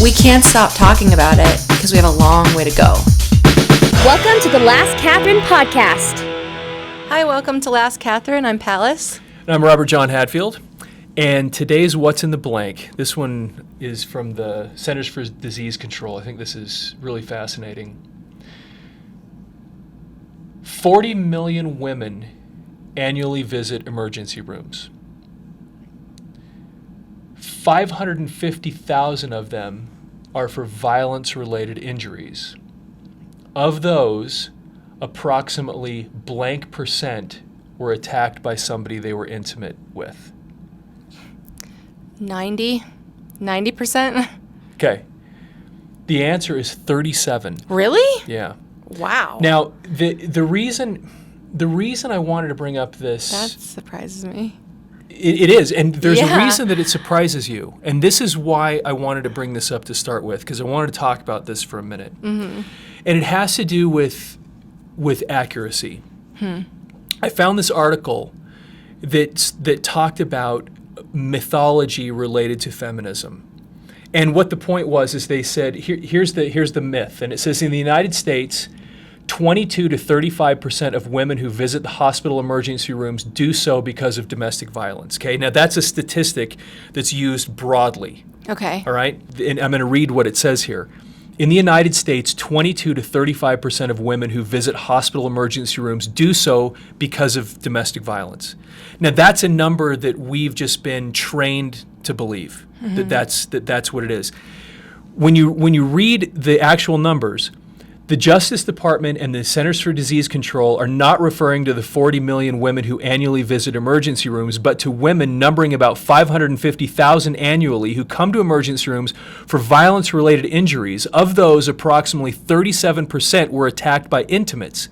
We can't stop talking about it because we have a long way to go. Welcome to the Last Catherine podcast. Hi, welcome to Last Catherine. I'm Pallas. And I'm Robert John Hadfield. And today's What's in the Blank. This one is from the Centers for Disease Control. I think this is really fascinating. 40 million women annually visit emergency rooms. 550,000 of them are for violence-related injuries. Of those, approximately blank percent were attacked by somebody they were intimate with. 90%? Okay. The answer is 37. Really? Yeah. Wow. Now, the reason I wanted to bring up this... That surprises me. It is, and there's Yeah. a reason that it surprises you. And this is why I wanted to bring this up to start with, because I wanted to talk about this for a minute. Mm-hmm. And it has to do with accuracy. I found this article that talked about mythology related to feminism. And what the point was is they said, here's the myth. And it says in the United States, 22 to 35% of women who visit the hospital emergency rooms do so because of domestic violence. Okay, now that's a statistic that's used broadly. Okay. All right, and I'm going to read what it says here. In the United States, 22 to 35% of women who visit hospital emergency rooms do so because of domestic violence. Now that's a number that we've just been trained to believe, that's what it is. When you read the actual numbers, the Justice Department and the Centers for Disease Control are not referring to the 40 million women who annually visit emergency rooms, but to women numbering about 550,000 annually who come to emergency rooms for violence-related injuries. Of those, approximately 37% were attacked by intimates.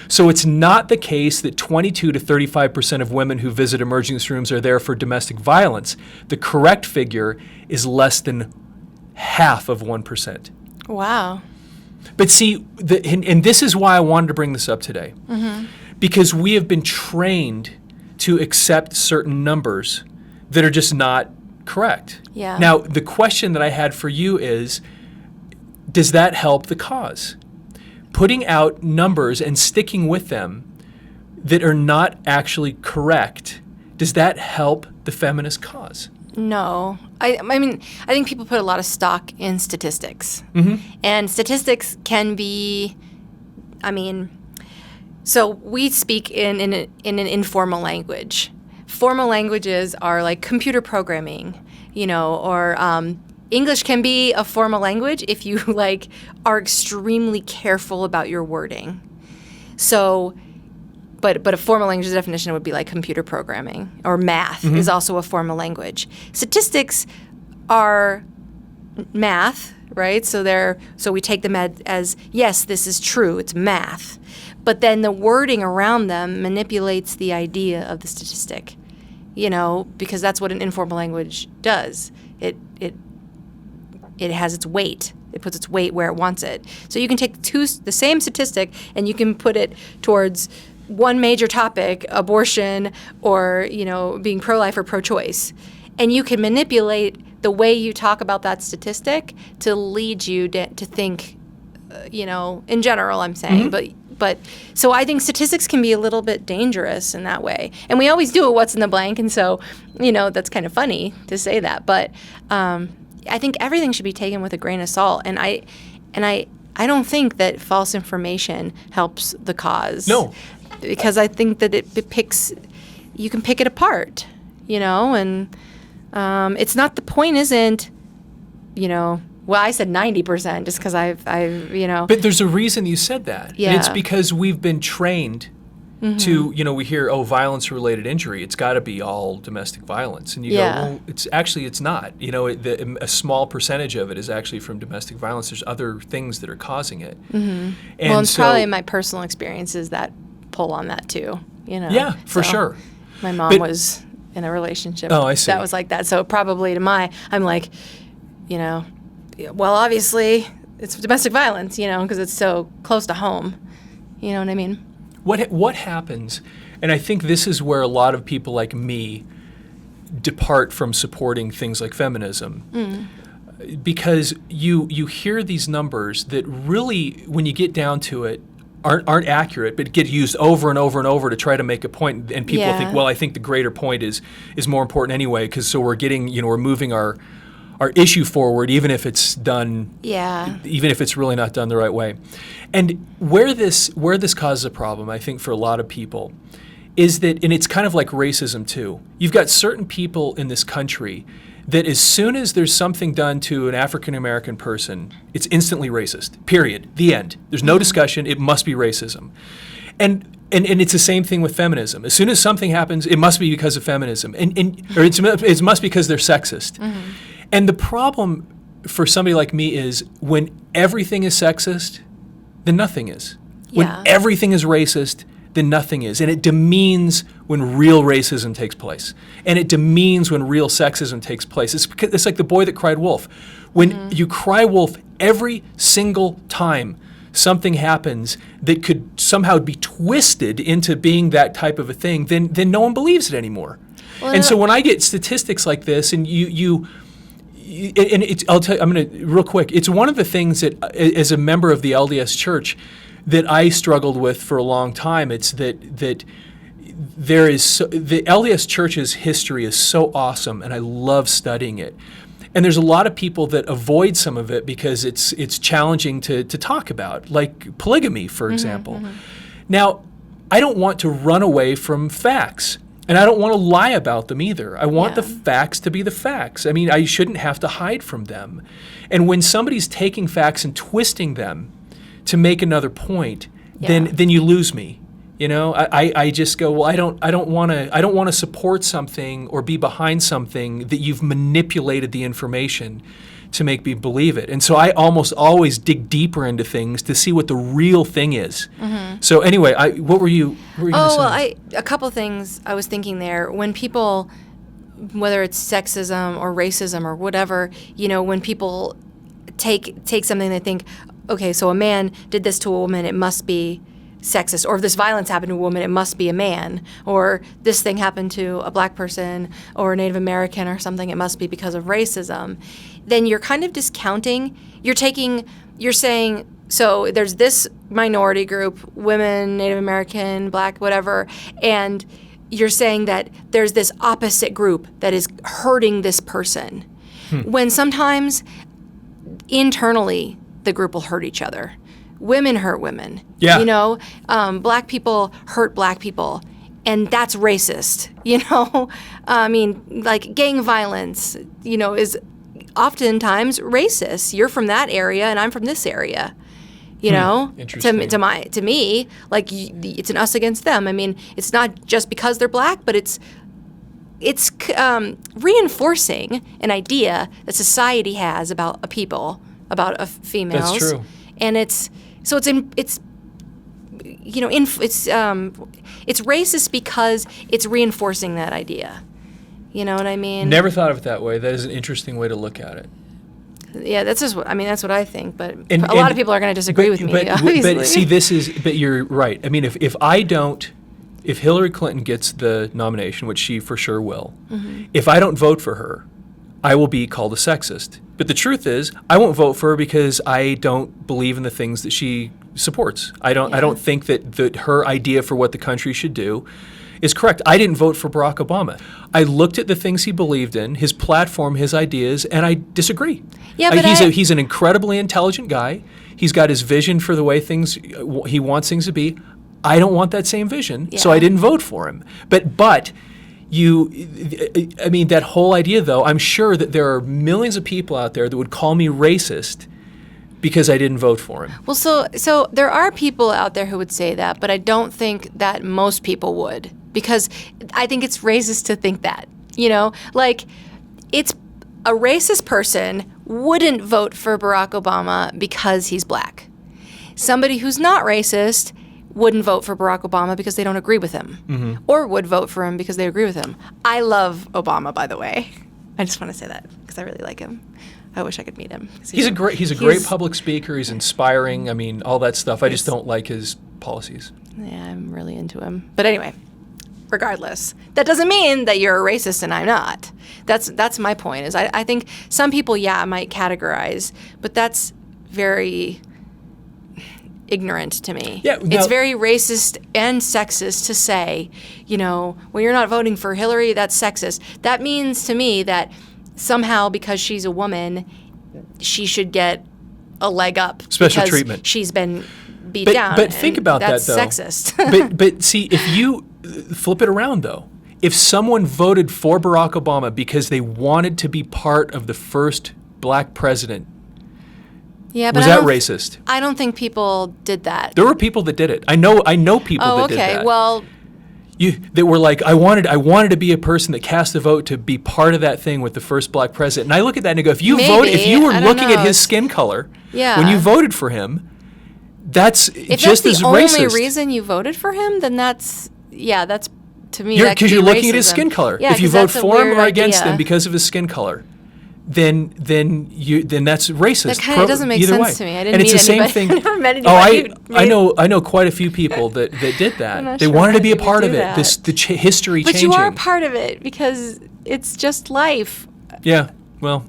So it's not the case that 22 to 35% of women who visit emergency rooms are there for domestic violence. The correct figure is less than half of 1%. Wow. But see, and this is why I wanted to bring this up today, because we have been trained to accept certain numbers that are just not correct. Yeah. Now, the question that I had for you is, does that help the cause? Putting out numbers and sticking with them that are not actually correct, does that help the feminist cause? No. I mean, I think people put a lot of stock in statistics. And statistics can be, so we speak in an informal language. Formal languages are like computer programming, or English can be a formal language if you are extremely careful about your wording. So, but a formal language definition would be like computer programming, or math is also a formal language. Statistics are math, right? So we take them as yes, this is true, it's math. But then the wording around them manipulates the idea of the statistic, because that's what an informal language does. It has its weight. It puts its weight where it wants it. So you can take the same statistic and you can put it towards one major topic, abortion, or being pro-life or pro-choice, and you can manipulate the way you talk about that statistic to lead you to think, in general, I'm saying, but so I think statistics can be a little bit dangerous in that way, and we always do a what's in the blank, and so that's kind of funny to say that, but I think everything should be taken with a grain of salt, and I don't think that false information helps the cause. No. Because I think that you can pick it apart, and it's not, the point isn't, well, I said 90% just because I've. But there's a reason you said that. Yeah. And it's because we've been trained to, we hear, violence-related injury, it's got to be all domestic violence. And you go, well, it's not. A small percentage of it is actually from domestic violence. There's other things that are causing it. And well, it's probably my personal experiences that pull on that too, Yeah, for sure. My mom was in a relationship that was like that. So probably I'm like, well, obviously it's domestic violence, because it's so close to home. You know what I mean? What happens, and I think this is where a lot of people like me depart from supporting things like feminism. because you hear these numbers that really, when you get down to it, aren't accurate, but get used over and over and over to try to make a point. And people think, well, I think the greater point is more important anyway, because so we're getting, we're moving our issue forward, even if it's done, even if it's really not done the right way. And where this causes a problem, I think, for a lot of people, is that, and it's kind of like racism too. You've got certain people in this country that as soon as there's something done to an African American person, it's instantly racist. Period. The end. There's no discussion. It must be racism. And it's the same thing with feminism. As soon as something happens, it must be because of feminism, or it must be because they're sexist. And the problem for somebody like me is when everything is sexist, then nothing is. When everything is racist, then nothing is. And it demeans when real racism takes place. And it demeans when real sexism takes place. It's like the boy that cried wolf. When you cry wolf every single time something happens that could somehow be twisted into being that type of a thing, then no one believes it anymore. And so when I get statistics like this, and I'll tell you, I'm going to, real quick, it's one of the things that, as a member of the LDS Church, that I struggled with for a long time. It's that there is the LDS Church's history is so awesome, and I love studying it. And there's a lot of people that avoid some of it because it's challenging to talk about, like polygamy, for example. Now, I don't want to run away from facts. And I don't want to lie about them either. I want the facts to be the facts. I mean, I shouldn't have to hide from them. And when somebody's taking facts and twisting them to make another point, then you lose me. I just go, well, I don't want to support something or be behind something that you've manipulated the information to make me believe it. And so I almost always dig deeper into things to see what the real thing is. So anyway, what were you going to say? Well, a couple things I was thinking there. When people, whether it's sexism or racism or whatever, when people take something, they think, okay, so a man did this to a woman, it must be sexist, or if this violence happened to a woman, it must be a man, or this thing happened to a black person or a Native American or something, it must be because of racism. Then you're kind of discounting, you're saying, so there's this minority group, women, Native American, black, whatever, and you're saying that there's this opposite group that is hurting this person. When sometimes internally the group will hurt each other. Women hurt women. Black people hurt black people, and that's racist. I mean, like gang violence, is oftentimes racist. You're from that area, and I'm from this area. Interesting. To me, like it's an us against them. I mean, it's not just because they're black, but it's reinforcing an idea that society has about a people, about a females. That's true. And it's racist because it's reinforcing that idea. You know what I mean? Never thought of it that way. That is an interesting way to look at it. Yeah, that's what I think. But a lot of people are going to disagree with me. Obviously. But see, but you're right. I mean, if Hillary Clinton gets the nomination, which she for sure will, if I don't vote for her, I will be called a sexist. But the truth is, I won't vote for her because I don't believe in the things that she supports. I don't think that her idea for what the country should do is correct. I didn't vote for Barack Obama. I looked at the things he believed in, his platform, his ideas, and I disagree. Yeah, but he's an incredibly intelligent guy. He's got his vision for the way he wants things to be. I don't want that same vision, so I didn't vote for him. But that whole idea, though, I'm sure that there are millions of people out there that would call me racist because I didn't vote for him. Well, so there are people out there who would say that, but I don't think that most people would, because I think it's racist to think that. Like, it's a racist person wouldn't vote for Barack Obama because he's black. Somebody who's not racist wouldn't vote for Barack Obama because they don't agree with him, or would vote for him because they agree with him. I love Obama, by the way. I just want to say that because I really like him. I wish I could meet him. He's a great public speaker. He's inspiring. I mean, all that stuff. I just don't like his policies. Yeah, I'm really into him. But anyway, regardless. That doesn't mean that you're a racist and I'm not. That's my point. Is I think some people, might categorize, but that's very ignorant to me. Yeah, it's very racist and sexist to say, well, you're not voting for Hillary, that's sexist. That means to me that somehow because she's a woman, she should get a leg up. Special because treatment. She's been beat But, down. but think about that, though. That's sexist. but see, if you flip it around, though, if someone voted for Barack Obama because they wanted to be part of the first black president, but was that racist? I don't think people did that. There were people that did it. I know people that did that. Okay. Well, that were like, I wanted to be a person that cast a vote to be part of that thing with the first black president. And I look at that and I go, if you were looking at his skin color when you voted for him, that's just as racist. If that's the only reason you voted for him, then that's to me. Because you're looking at his skin color. Yeah, if you vote for him or against idea. him because of his skin color, then that's racist. That kind of doesn't make sense to me. I didn't meet it's the anybody. same thing. I never met anybody. I know quite a few people that did that. I'm not They sure wanted why to be a they would part do of it. that. History But changing. you are a part of it because it's just life. Yeah. Well,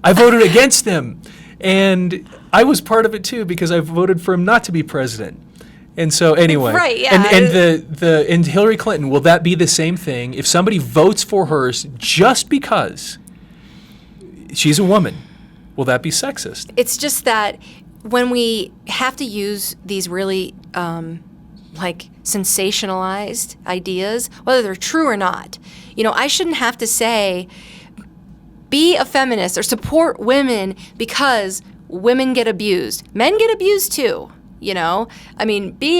I voted against him, and I was part of it too because I voted for him not to be president. And so anyway, right? Yeah. And Hillary Clinton, will that be the same thing if somebody votes for her just because she's a woman? Will that be sexist? It's just that when we have to use these really sensationalized ideas, whether they're true or not, I shouldn't have to say be a feminist or support women because women get abused. Men get abused too. Be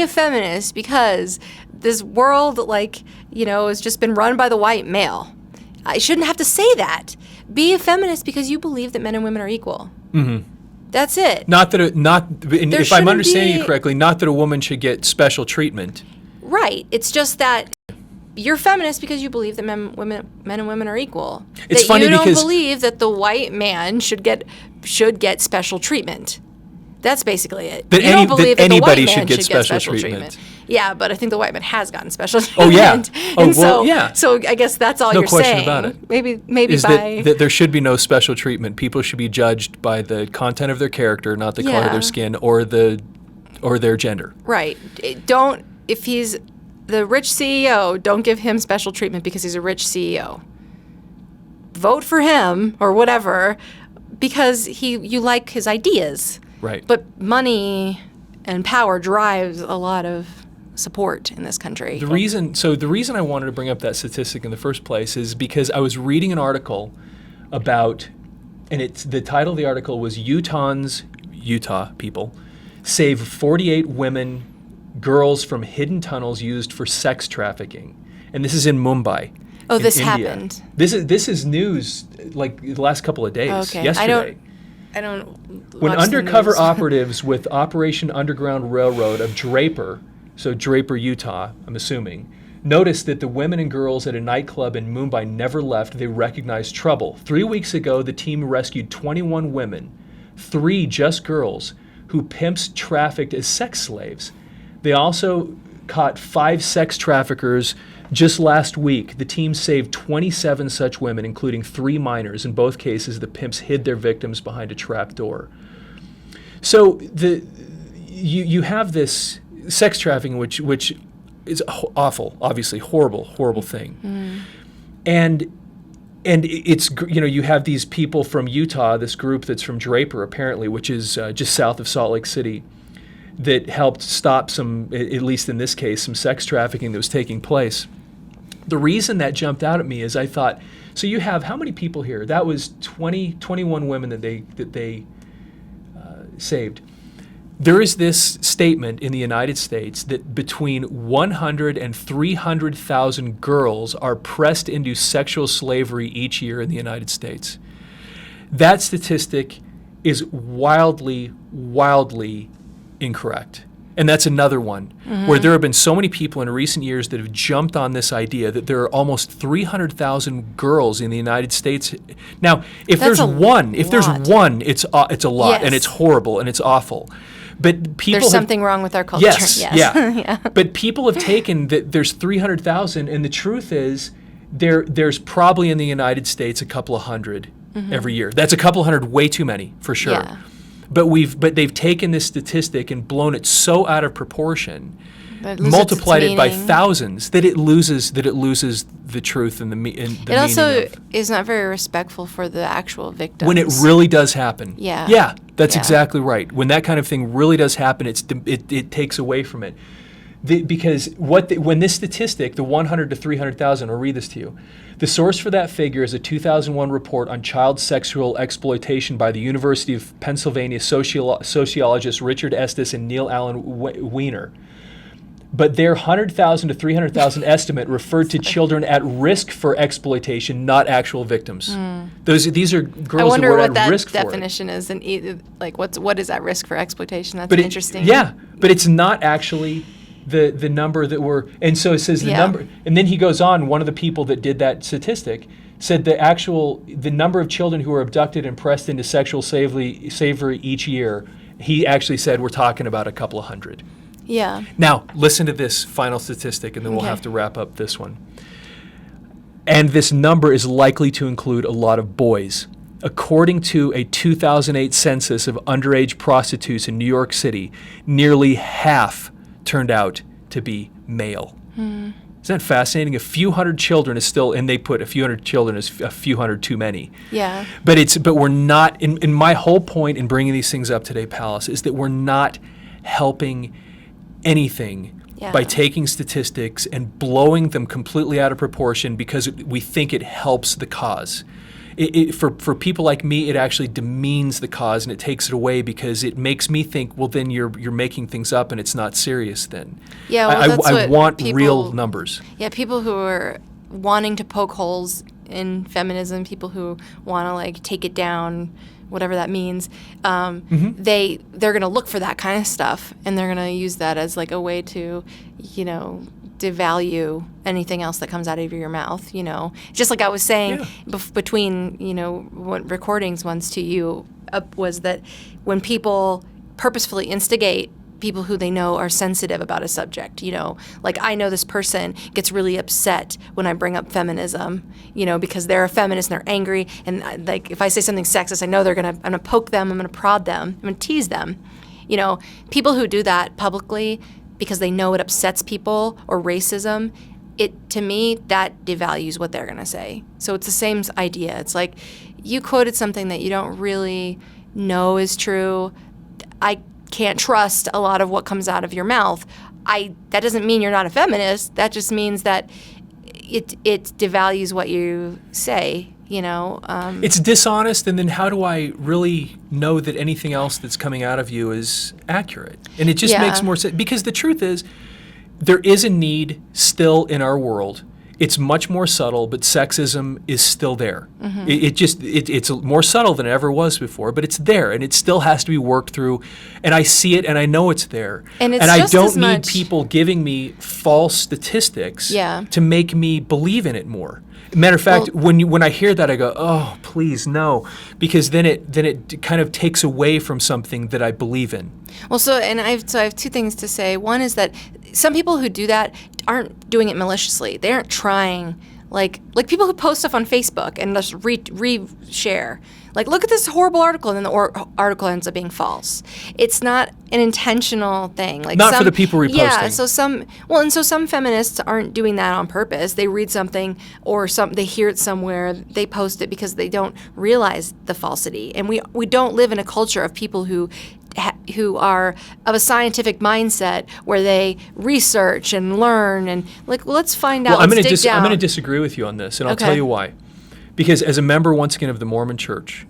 a feminist because this world, has just been run by the white male. I shouldn't have to say that. Be a feminist because you believe that men and women are equal. Mm-hmm. That's it. If I'm understanding you correctly, not that a woman should get special treatment. Right. It's just that you're feminist because you believe that men and women are equal. It's that funny you don't because believe that the white man should get special treatment. That's basically it. That you don't believe that anybody the white man should get special treatment. Yeah, but I think the white man has gotten special treatment. Oh, yeah. Yeah. So I guess that's all no you're question saying. About it. Maybe is that there should be no special treatment. People should be judged by the content of their character, not the color of their skin or their gender. Right. If he's the rich CEO, don't give him special treatment because he's a rich CEO. Vote for him or whatever because you like his ideas. Right. But money and power drives a lot of support in this country. The reason I wanted to bring up that statistic in the first place is because I was reading an article about, and the title of the article was Utah people save 48 girls from hidden tunnels used for sex trafficking. And this is in Mumbai. Oh, this India. happened. This is news like the last couple of days. Okay. Yesterday. I don't When watch the undercover news. operatives with Operation Underground Railroad of Draper, so Draper, Utah, I'm assuming, noticed that the women and girls at a nightclub in Mumbai never left, they recognized trouble. 3 weeks ago, the team rescued 21 women, 3 just girls, who pimps trafficked as sex slaves. They also caught 5 sex traffickers. Just last week, the team saved 27 such women, including 3 minors. In both cases, the pimps hid their victims behind a trap door. So you have this sex trafficking, which is awful, obviously horrible thing, and it's you have these people from Utah, this group that's from Draper apparently, which is just south of Salt Lake City, that helped stop some, at least in this case, some sex trafficking that was taking place. The reason that jumped out at me is I thought, so you have how many people here? That was 21 women that they saved. There is this statement in the United States that between 100 and 300,000 girls are pressed into sexual slavery each year in the United States. That statistic is wildly incorrect. And that's another one where there have been so many people in recent years that have jumped on this idea that there are almost 300,000 girls in the United States. Now, if there's one, it's a lot, Yes. and it's horrible and it's awful. But people There's something wrong with our culture. Yes, Yes. yeah. Yeah. But people have taken that there's 300,000, and the truth is there's probably in the United States a couple of hundred every year. That's a couple hundred, way too many, for sure. Yeah. But they've taken this statistic and blown it so out of proportion, That loses multiplied its it by meaning. thousands, that it loses the truth and the meaning It also of. is not very respectful for the actual victims. When it really does happen. Yeah. Yeah, that's Yeah. exactly right. When that kind of thing really does happen, it takes away from it. Because when this statistic, the 100 to 300,000, I'll read this to you. The source for that figure is a 2001 report on child sexual exploitation by the University of Pennsylvania sociologists Richard Estes and Neil Allen Weiner. But their 100,000 to 300,000 estimate referred to children at risk for exploitation, not actual victims. These are girls I wonder that were what at that risk for it. definition is, and like what is at risk for exploitation? That's But interesting. Yeah, but it's not actually the number that were, and so it says the Yeah. number, and then he goes on. One of the people that did that statistic said the number of children who were abducted and pressed into sexual slavery each year. He actually said we're talking about a couple of hundred. Yeah. Now, listen to this final statistic, and then we'll Okay. have to wrap up this one. And this number is likely to include a lot of boys. According to a 2008 census of underage prostitutes in New York City, nearly half turned out to be male. Isn't that fascinating? A few hundred children is still, and they put a few hundred children as a few hundred too many. Yeah. But we're not, in my whole point in bringing these things up today, Pallas, is that we're not helping anything Yeah. by taking statistics and blowing them completely out of proportion because we think it helps the cause. For people like me, it actually demeans the cause and it takes it away because it makes me think, well, then you're making things up and it's not serious then. Yeah, well, that's I what want people- real numbers. Yeah, people who are wanting to poke holes in feminism, people who want to like take it down, whatever that means, they're going to look for that kind of stuff, and they're going to use that as like a way to, devalue anything else that comes out of your mouth. Just like I was saying between what recordings once to you was that when people purposefully instigate people who they know are sensitive about a subject, like I know this person gets really upset when I bring up feminism, because they're a feminist and they're angry, and like if I say something sexist, I know I'm gonna poke them, I'm gonna prod them, I'm gonna tease them. People who do that publicly because they know it upsets people, or racism, to me that devalues what they're gonna say. So it's the same idea. It's like you quoted something that you don't really know is true. I can't trust a lot of what comes out of your mouth. That doesn't mean you're not a feminist. That just means that it devalues what you say. It's dishonest, and then how do I really know that anything else that's coming out of you is accurate? And it just makes more sense, because the truth is there is a need still in our world. It's much more subtle, but sexism is still there. It's more subtle than it ever was before, but it's there, and it still has to be worked through. And I see it, and I know it's there. And it's I just don't as need much- people giving me false statistics Yeah. to make me believe in it more. Matter of fact, when I hear that, I go, oh, please no, because then it kind of takes away from something that I believe in. Well, I have two things to say. One is that some people who do that aren't doing it maliciously. They aren't trying, like people who post stuff on Facebook and just re-share. Like, look at this horrible article, and then the article ends up being false. It's not an intentional thing. Like Not for the people reposting. Yeah, so some feminists aren't doing that on purpose. They read something or they hear it somewhere, they post it because they don't realize the falsity. And we don't live in a culture of people who are of a scientific mindset where they research and learn and let's find out. Well, I'm let's going dig down. to disagree with you on this, and I'll Okay. tell you why. Because as a member, once again, of the Mormon Church,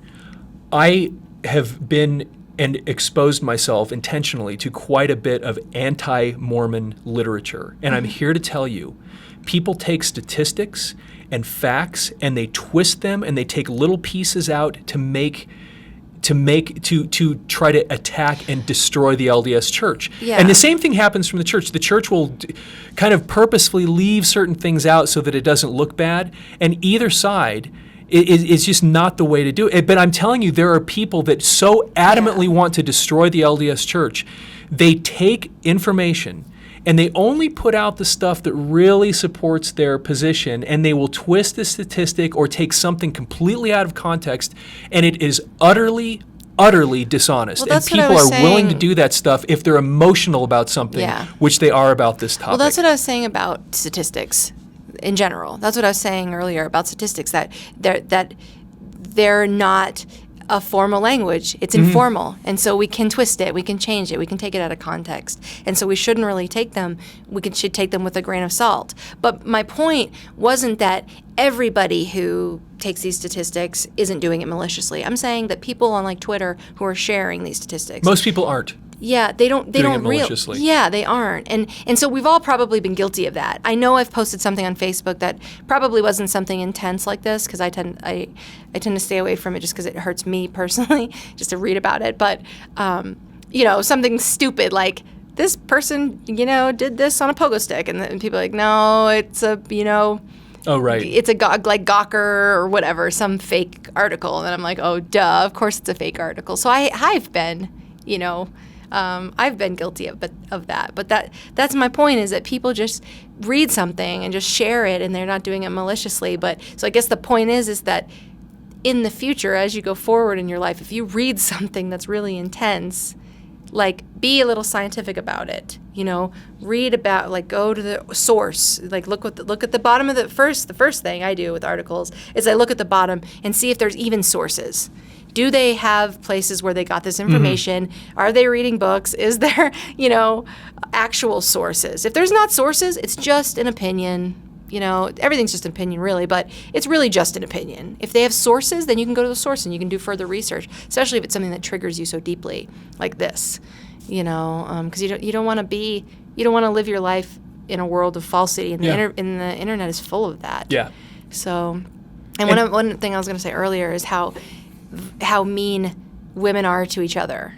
I have been and exposed myself intentionally to quite a bit of anti-Mormon literature. And I'm here to tell you, people take statistics and facts and they twist them and they take little pieces out to try to attack and destroy the LDS Church. Yeah. And the same thing happens from the church. The church will kind of purposefully leave certain things out so that it doesn't look bad. And either side It's just not the way to do it. But I'm telling you, there are people that so adamantly want to destroy the LDS Church. They take information and they only put out the stuff that really supports their position, and they will twist the statistic or take something completely out of context, and it is utterly dishonest. Well, and people are willing to do that stuff if they're emotional about something, which they are about this topic. Well, that's what I was saying about statistics in general. That's what I was saying earlier about statistics, that they're not a formal language. It's informal. And so we can twist it, we can change it, we can take it out of context. And so we shouldn't really take them. Should take them with a grain of salt. But my point wasn't that everybody who takes these statistics isn't doing it maliciously. I'm saying that people on like Twitter who are sharing these statistics. Most people aren't. Yeah, they don't maliciously. Yeah, they aren't. And so we've all probably been guilty of that. I know I've posted something on Facebook that probably wasn't something intense like this, because I tend to stay away from it just because it hurts me personally just to read about it. But something stupid like this person, did this on a pogo stick, and then people are like, no, it's a, Oh, right. It's a Gawker or whatever, some fake article. And then I'm like, oh, duh, of course it's a fake article. So I've been, I've been guilty of that. But that's my point, is that people just read something and just share it, and they're not doing it maliciously. But so I guess the point is that in the future, as you go forward in your life, if you read something that's really intense, like, be a little scientific about it. Read about, like, go to the source. Like, look at the bottom of the first thing I do with articles is I look at the bottom and see if there's even sources. Do they have places where they got this information? Are they reading books? Is there, actual sources? If there's not sources, it's just an opinion. Everything's just an opinion, really, but it's really just an opinion. If they have sources, then you can go to the source and you can do further research, especially if it's something that triggers you so deeply, like this, because you don't want to live your life in a world of falsity, and the internet is full of that. Yeah. So, and one thing I was going to say earlier is how mean women are to each other.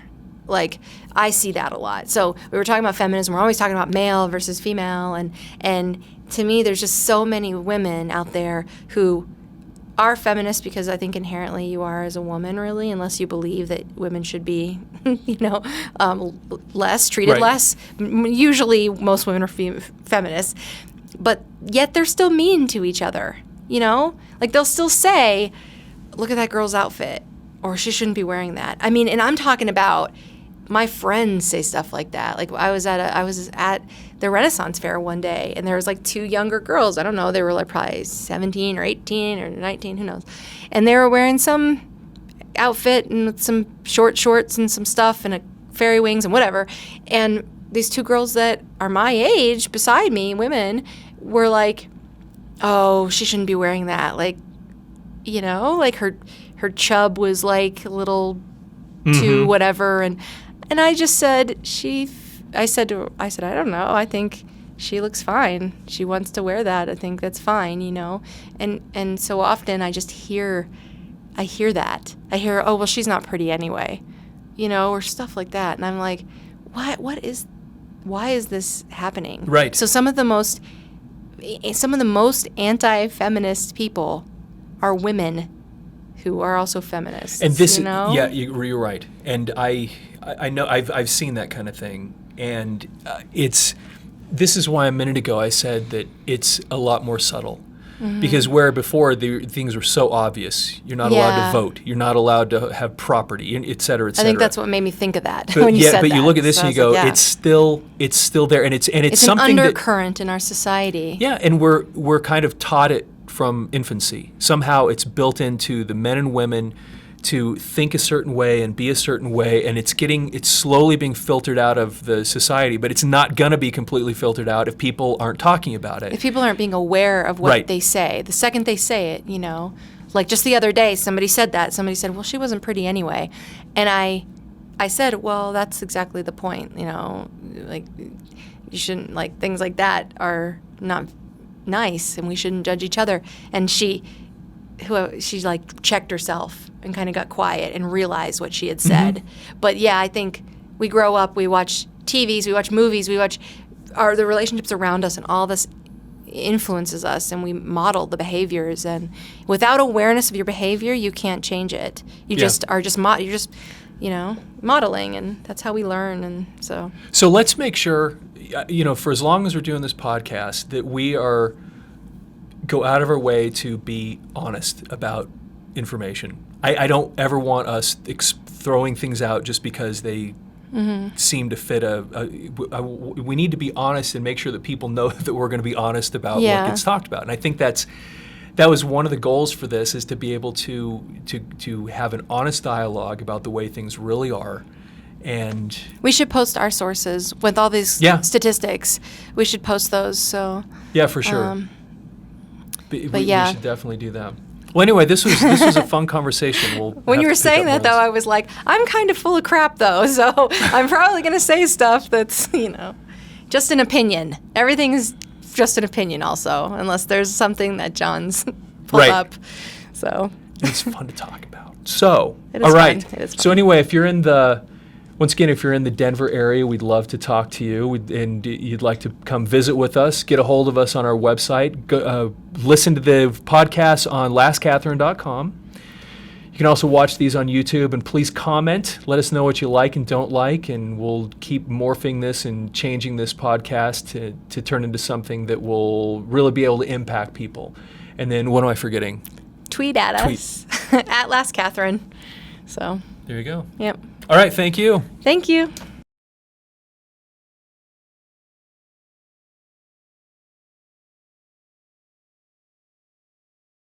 Like, I see that a lot. So we were talking about feminism. We're always talking about male versus female, and to me, there's just so many women out there who are feminists, because I think inherently you are as a woman, really, unless you believe that women should be, less, treated less. Usually most women are feminists, but yet they're still mean to each other, Like, they'll still say, look at that girl's outfit, or she shouldn't be wearing that. I mean, and I'm talking about my friends say stuff like that. Like, I was at the Renaissance Fair one day, and there was like two younger girls. I don't know, they were like probably 17 or 18 or 19, who knows. And they were wearing some outfit and with some short shorts and some stuff and a fairy wings and whatever. And these two girls that are my age beside me, women, were like, oh, she shouldn't be wearing that. Like, like her chub was like a little too whatever. And I just said, I said, I don't know. I think she looks fine. She wants to wear that. I think that's fine, And so often I just hear that. I hear, oh, well, she's not pretty anyway, or stuff like that. And I'm like, why is this happening? Right. So some of the most anti-feminist people are women who are also feminists. And this, you're right. And I know I've seen that kind of thing, and this is why a minute ago I said that it's a lot more subtle, because where before the things were so obvious, you're not allowed to vote, you're not allowed to have property, et cetera, et cetera. I think that's what made me think of that when you said that. But you look at this and you go, it's still there, and it's something an undercurrent in our society. Yeah, and we're kind of taught it from infancy. Somehow it's built into the men and women to think a certain way and be a certain way, and it's slowly being filtered out of the society, but it's not going to be completely filtered out if people aren't talking about it. If people aren't being aware of what they say. The second they say it, like just the other day, somebody said that. Somebody said, well, she wasn't pretty anyway. And I said, well, that's exactly the point, like, you shouldn't, like, things like that are not nice, and we shouldn't judge each other. And she like checked herself and kind of got quiet and realized what she had said. But yeah, I think we grow up, we watch TVs, we watch movies, we watch the relationships around us, and all this influences us, and we model the behaviors. And without awareness of your behavior, you can't change it. You just are you're just modeling, and that's how we learn. And so let's make sure, for as long as we're doing this podcast, that we go out of our way to be honest about information. I don't ever want us throwing things out just because they seem to fit we need to be honest and make sure that people know that we're going to be honest about what gets talked about. And I think that was one of the goals for this, is to be able to have an honest dialogue about the way things really are. And we should post our sources with all these statistics. We should post those. So yeah, for sure. We should definitely do that. Well, anyway, this was a fun conversation. When you were saying that, though, I was like, I'm kind of full of crap, though, so I'm probably going to say stuff that's, just an opinion. Everything is just an opinion, also, unless there's something that John's pulled up. So it's fun to talk about. So, all right. It is fun. So anyway, if you're in the Denver area, we'd love to talk to you, and you'd like to come visit with us, get a hold of us on our website. Listen to the podcast on lastcatherine.com. You can also watch these on YouTube, and please comment. Let us know what you like and don't like, and we'll keep morphing this and changing this podcast to turn into something that will really be able to impact people. And then, what am I forgetting? Tweet at us, at lastcatherine. So there you go. Yep. All right, thank you. Thank you.